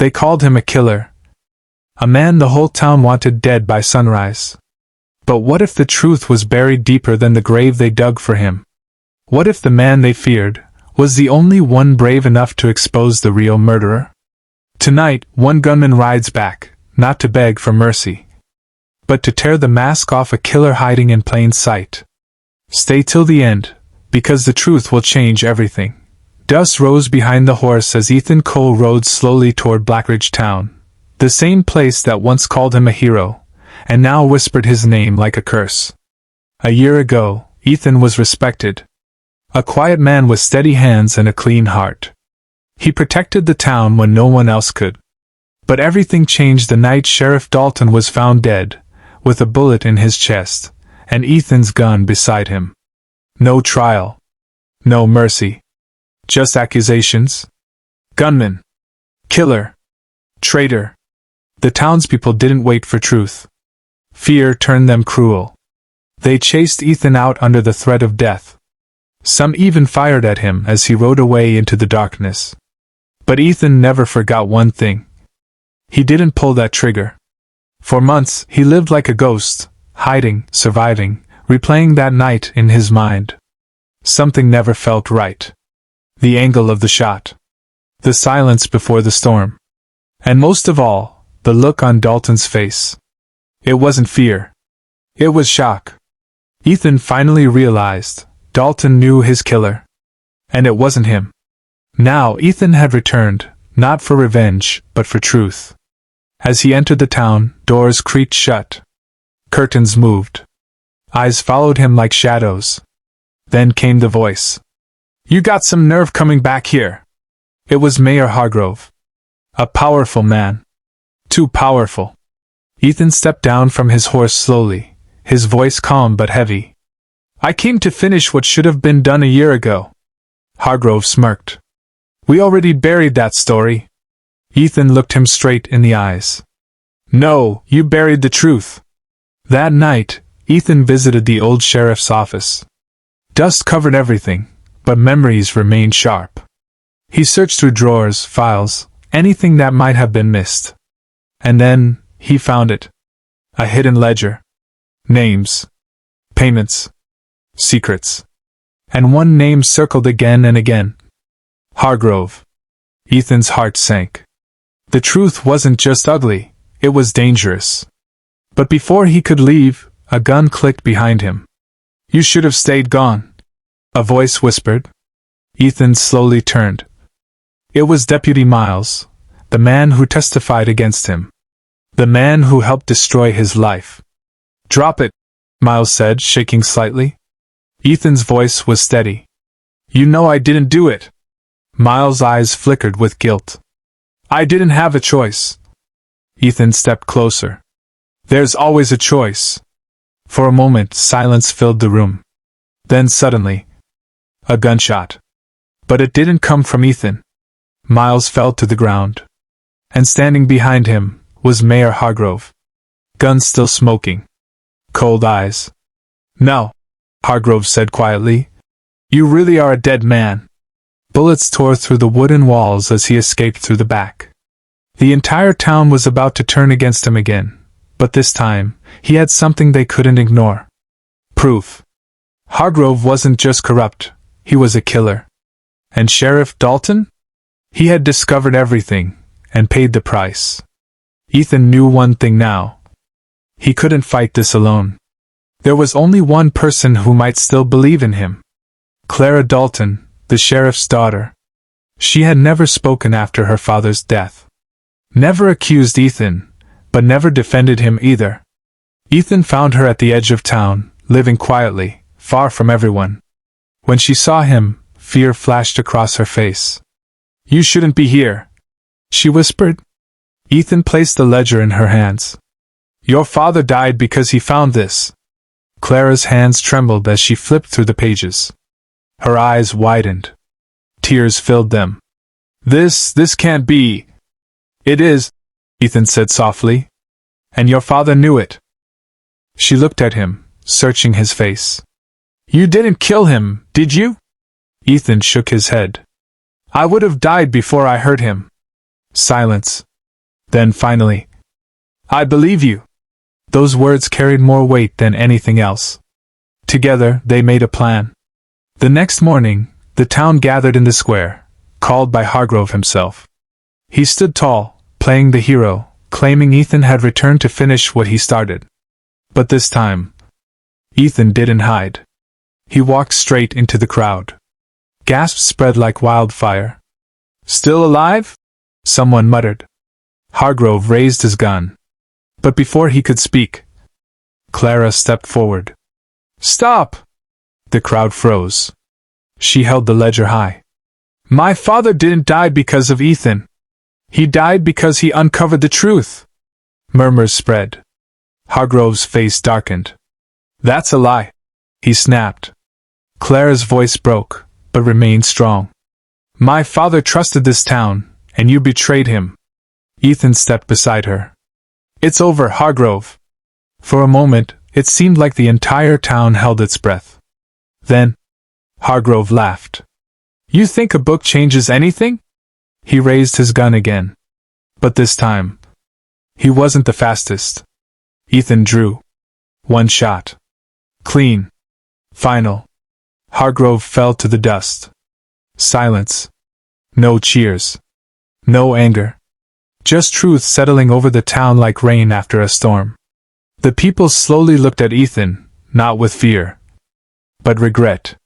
They called him a killer. A man the whole town wanted dead by sunrise. But what if the truth was buried deeper than the grave they dug for him? What if the man they feared was the only one brave enough to expose the real murderer? Tonight, one gunman rides back, not to beg for mercy, but to tear the mask off a killer hiding in plain sight. Stay till the end, because the truth will change everything. Dust rose behind the horse as Ethan Cole rode slowly toward Blackridge Town, the same place that once called him a hero, and now whispered his name like a curse. A year ago, Ethan was respected. A quiet man with steady hands and a clean heart. He protected the town when no one else could. But everything changed the night Sheriff Dalton was found dead, with a bullet in his chest, and Ethan's gun beside him. No trial. No mercy. Just accusations. Gunman. Killer. Traitor. The townspeople didn't wait for truth. Fear turned them cruel. They chased Ethan out under the threat of death. Some even fired at him as he rode away into the darkness. But Ethan never forgot one thing. He didn't pull that trigger. For months, he lived like a ghost, hiding, surviving, replaying that night in his mind. Something never felt right. The angle of the shot. The silence before the storm. And most of all, the look on Dalton's face. It wasn't fear. It was shock. Ethan finally realized Dalton knew his killer. And it wasn't him. Now Ethan had returned, not for revenge, but for truth. As he entered the town, doors creaked shut. Curtains moved. Eyes followed him like shadows. Then came the voice. "You got some nerve coming back here." It was Mayor Hargrove. A powerful man. Too powerful. Ethan stepped down from his horse slowly, his voice calm but heavy. "I came to finish what should have been done a year ago." Hargrove smirked. "We already buried that story." Ethan looked him straight in the eyes. "No, you buried the truth." That night, Ethan visited the old sheriff's office. Dust covered everything, but memories remained sharp. He searched through drawers, files, anything that might have been missed. And then, he found it. A hidden ledger. Names. Payments. Secrets. And one name circled again and again. Hargrove. Ethan's heart sank. The truth wasn't just ugly, it was dangerous. But before he could leave, a gun clicked behind him. "You should have stayed gone," a voice whispered. Ethan slowly turned. It was Deputy Miles, the man who testified against him. The man who helped destroy his life. "Drop it," Miles said, shaking slightly. Ethan's voice was steady. "You know I didn't do it." Miles' eyes flickered with guilt. "I didn't have a choice." Ethan stepped closer. "There's always a choice." For a moment, silence filled the room. Then suddenly, a gunshot. But it didn't come from Ethan. Miles fell to the ground. And standing behind him was Mayor Hargrove. Gun still smoking. Cold eyes. "No," Hargrove said quietly. "You really are a dead man." Bullets tore through the wooden walls as he escaped through the back. The entire town was about to turn against him again, but this time, he had something they couldn't ignore. Proof. Hargrove wasn't just corrupt, he was a killer. And Sheriff Dalton? He had discovered everything, and paid the price. Ethan knew one thing now. He couldn't fight this alone. There was only one person who might still believe in him. Clara Dalton, the sheriff's daughter. She had never spoken after her father's death. Never accused Ethan, but never defended him either. Ethan found her at the edge of town, living quietly, far from everyone. When she saw him, fear flashed across her face. "You shouldn't be here," she whispered. Ethan placed the ledger in her hands. "Your father died because he found this." Clara's hands trembled as she flipped through the pages. Her eyes widened. Tears filled them. This can't be." "It is," Ethan said softly. "And your father knew it." She looked at him, searching his face. "You didn't kill him, did you?" Ethan shook his head. "I would have died before I hurt him." Silence. Then finally, "I believe you." Those words carried more weight than anything else. Together, they made a plan. The next morning, the town gathered in the square, called by Hargrove himself. He stood tall, playing the hero, claiming Ethan had returned to finish what he started. But this time, Ethan didn't hide. He walked straight into the crowd. Gasps spread like wildfire. "Still alive?" someone muttered. Hargrove raised his gun. But before he could speak, Clara stepped forward. "Stop!" The crowd froze. She held the ledger high. "My father didn't die because of Ethan. He died because he uncovered the truth." Murmurs spread. Hargrove's face darkened. "That's a lie," he snapped. Clara's voice broke, but remained strong. "My father trusted this town, and you betrayed him." Ethan stepped beside her. "It's over, Hargrove." For a moment, it seemed like the entire town held its breath. Then, Hargrove laughed. "You think a book changes anything?" He raised his gun again. But this time, he wasn't the fastest. Ethan drew. One shot. Clean. Final. Hargrove fell to the dust. Silence. No cheers. No anger. Just truth settling over the town like rain after a storm. The people slowly looked at Ethan, not with fear, but regret.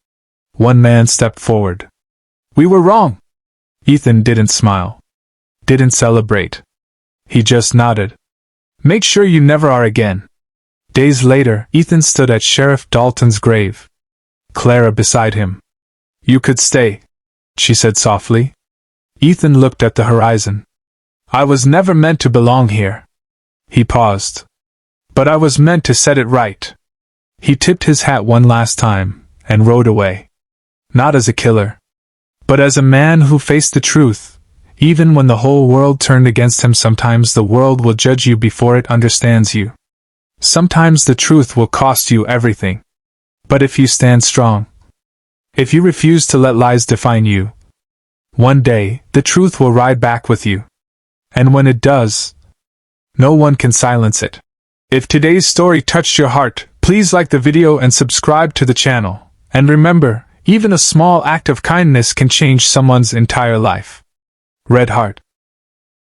One man stepped forward. "We were wrong." Ethan didn't smile. Didn't celebrate. He just nodded. "Make sure you never are again." Days later, Ethan stood at Sheriff Dalton's grave. Clara beside him. "You could stay," she said softly. Ethan looked at the horizon. "I was never meant to belong here." He paused. "But I was meant to set it right." He tipped his hat one last time, and rode away. Not as a killer, but as a man who faced the truth. Even when the whole world turned against him, sometimes the world will judge you before it understands you. Sometimes the truth will cost you everything. But if you stand strong, if you refuse to let lies define you, one day, the truth will ride back with you. And when it does, no one can silence it. If today's story touched your heart, please like the video and subscribe to the channel. And remember, even a small act of kindness can change someone's entire life. Red Heart.